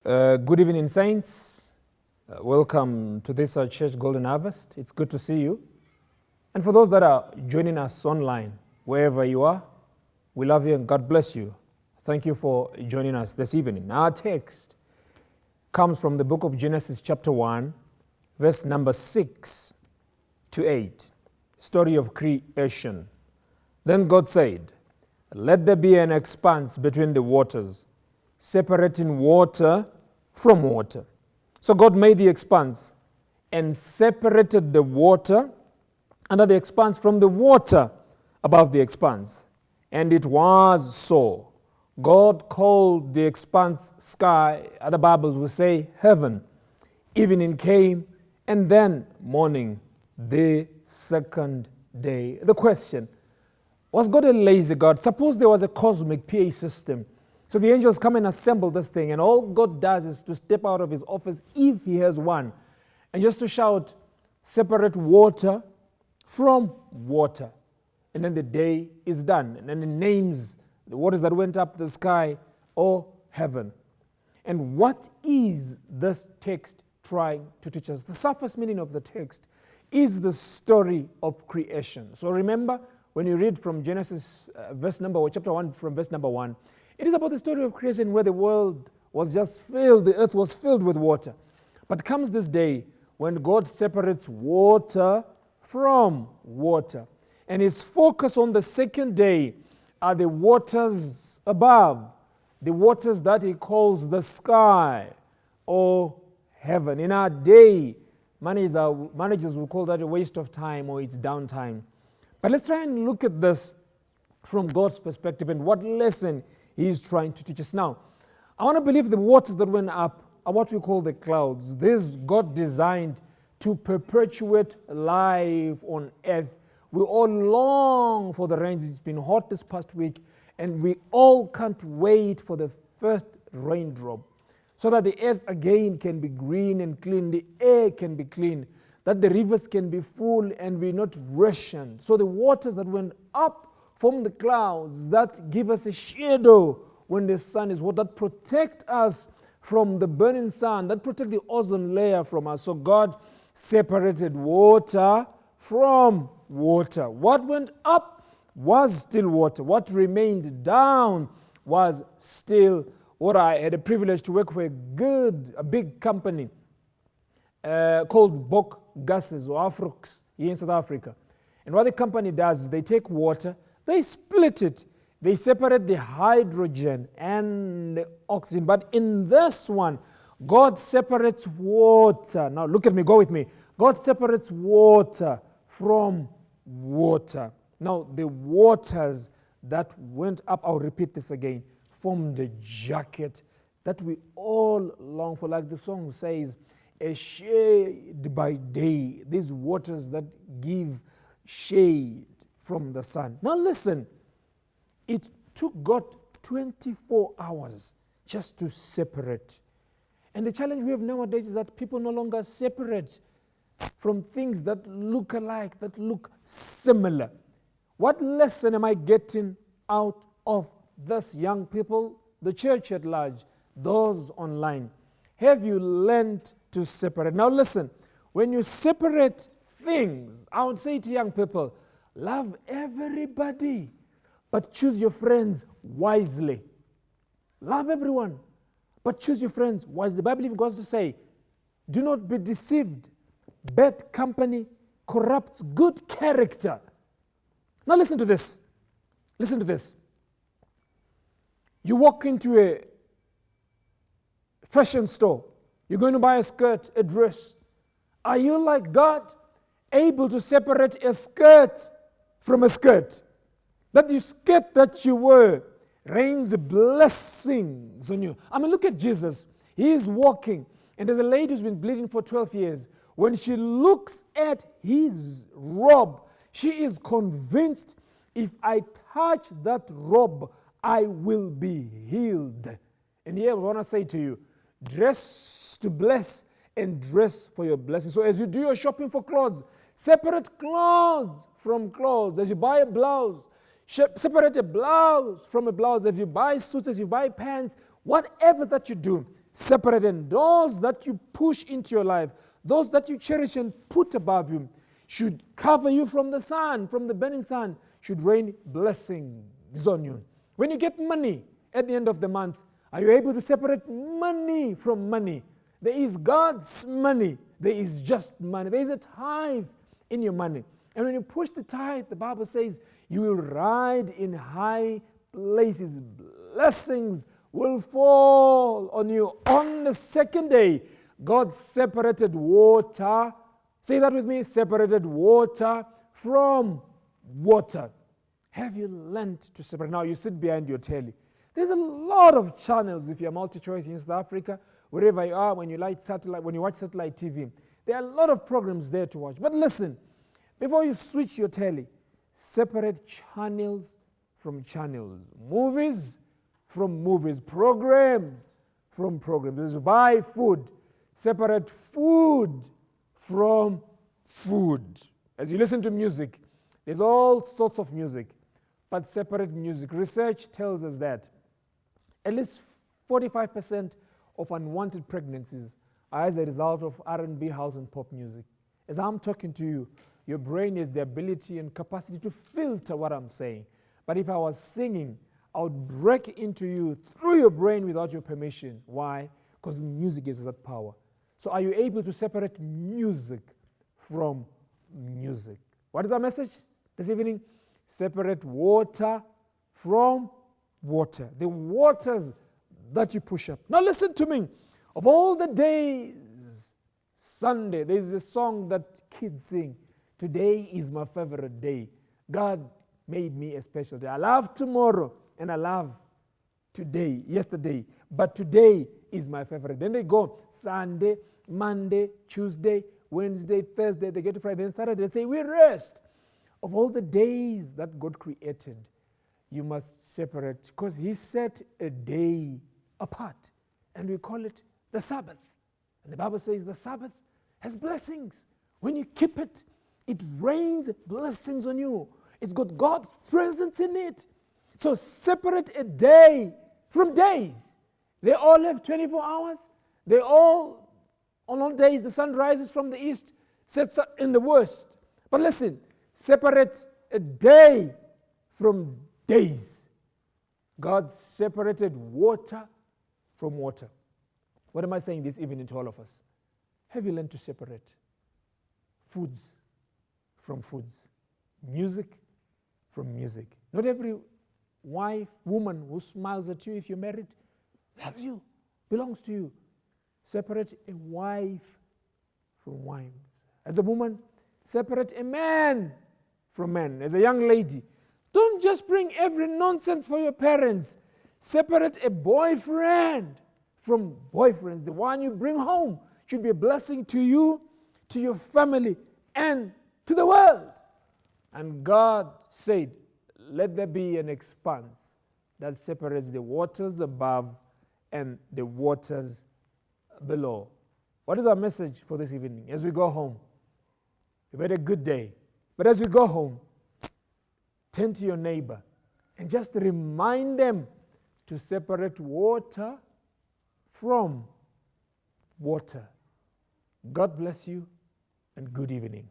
Good evening, saints. Welcome to this church Golden Harvest. It's good to see you. And for those that are joining us online, wherever you are, we love you and God bless you. Thank you for joining us this evening. Our text comes from the book of Genesis chapter 1, verse number 6 to 8. Story of creation. Then God said, "Let there be an expanse between the waters, separating water from water." So God made the expanse and separated the water under the expanse from the water above the expanse. And it was so. God called the expanse sky. Other Bibles will say heaven. Evening came, and then morning, the second day. The question, was God a lazy God? Suppose there was a cosmic PA system. So the angels come and assemble this thing, and all God does is to step out of his office, if he has one, and just to shout, separate water from water. And then the day is done. And then it names the waters that went up the sky or heaven. And what is this text trying to teach us? The surface meaning of the text is the story of creation. So remember, when you read from Genesis chapter 1 from verse number 1, it is about the story of creation where the world was just filled, the earth was filled with water. But comes this day when God separates water from water. And his focus on the second day are the waters above, the waters that he calls the sky or heaven. In our day, managers will call that a waste of time or it's downtime. But let's try and look at this from God's perspective and what lesson he is trying to teach us. Now, I want to believe the waters that went up are what we call the clouds. This God designed to perpetuate life on earth. We all long for the rains. It's been hot this past week, and we all can't wait for the first raindrop so that the earth again can be green and clean, the air can be clean, that the rivers can be full and we're not rationed. So the waters that went up from the clouds that give us a shadow when the sun is hot, that protect us from the burning sun, that protect the ozone layer from us. So God separated water from water. What went up was still water. What remained down was still water. I had a privilege to work for a big company called Bok Gases or Afrox here in South Africa. And what the company does is they take water, they split it. They separate the hydrogen and the oxygen. But in this one, God separates water. Now look at me, go with me. God separates water from water. Now the waters that went up, I'll repeat this again, form the jacket that we all long for. Like the song says, a shade by day. These waters that give shade from the sun. Now listen, it took God 24 hours just to separate. And the challenge we have nowadays is that people no longer separate from things that look alike, that look similar. What lesson am I getting out of this, young people, the church at large, those online? Have you learned to separate? Now listen, when you separate things, I would say to young people, love everybody, but choose your friends wisely. Love everyone, but choose your friends wisely. The Bible even goes to say, do not be deceived. Bad company corrupts good character. Now listen to this. Listen to this. You walk into a fashion store. You're going to buy a skirt, a dress. Are you like God, able to separate a skirt from a skirt? That the skirt that you wear rains blessings on you. I mean, look at Jesus. He is walking, and there's a lady who's been bleeding for 12 years. When she looks at his robe, she is convinced, if I touch that robe, I will be healed. And here I want to say to you, dress to bless and dress for your blessing. So as you do your shopping for clothes, separate clothes from clothes. As you buy a blouse, separate a blouse from a blouse. If you buy suits, as you buy pants, whatever that you do, separate, and those that you push into your life, those that you cherish and put above you, should cover you from the sun, from the burning sun, should rain blessings on you. When you get money at the end of the month, are you able to separate money from money? There is God's money. There is just money. There is a tithe in your money. And when you push the tithe, the Bible says you will ride in high places. Blessings will fall on you. On the second day, God separated water. Say that with me. Separated water from water. Have you learned to separate? Now you sit behind your telly. There's a lot of channels if you're multi-choice in South Africa, wherever you are, when you watch satellite TV. There are a lot of programs there to watch. But listen, before you switch your telly, separate channels from channels. Movies from movies. Programs from programs. Buy food. Separate food from food. As you listen to music, there's all sorts of music, but separate music. Research tells us that at least 45% of unwanted pregnancies are as a result of R&B, house, and pop music. As I'm talking to you, your brain has the ability and capacity to filter what I'm saying. But if I was singing, I would break into you through your brain without your permission. Why? Because music is that power. So are you able to separate music from music? What is our message this evening? Separate water from water. The waters that you push up. Now listen to me. Of all the days, Sunday, there's a song that kids sing. Today is my favorite day. God made me a special day. I love tomorrow and I love today, yesterday. But today is my favorite. Then they go Sunday, Monday, Tuesday, Wednesday, Thursday. They get to Friday and Saturday. They say, we rest. Of all the days that God created, you must separate, because He set a day apart, and we call it the Sabbath. And the Bible says the Sabbath has blessings. When you keep it, it rains blessings on you. It's got God's presence in it. So separate a day from days. They all have 24 hours. They all, on all days, the sun rises from the east, sets up in the west. But listen, separate a day from days. God separated water from water. What am I saying this evening to all of us? Have you learned to separate foods from foods, music from music? Not every wife, woman who smiles at you if you're married loves you, belongs to you. Separate a wife from wives. As a woman, separate a man from man. As a young lady, don't just bring every nonsense for your parents. Separate a boyfriend from boyfriends. The one you bring home should be a blessing to you, to your family, and to the world. And God said, let there be an expanse that separates the waters above and the waters below. What is our message for this evening? As we go home, we've had a good day. But as we go home, turn to your neighbor and just remind them to separate water from water. God bless you and good evening.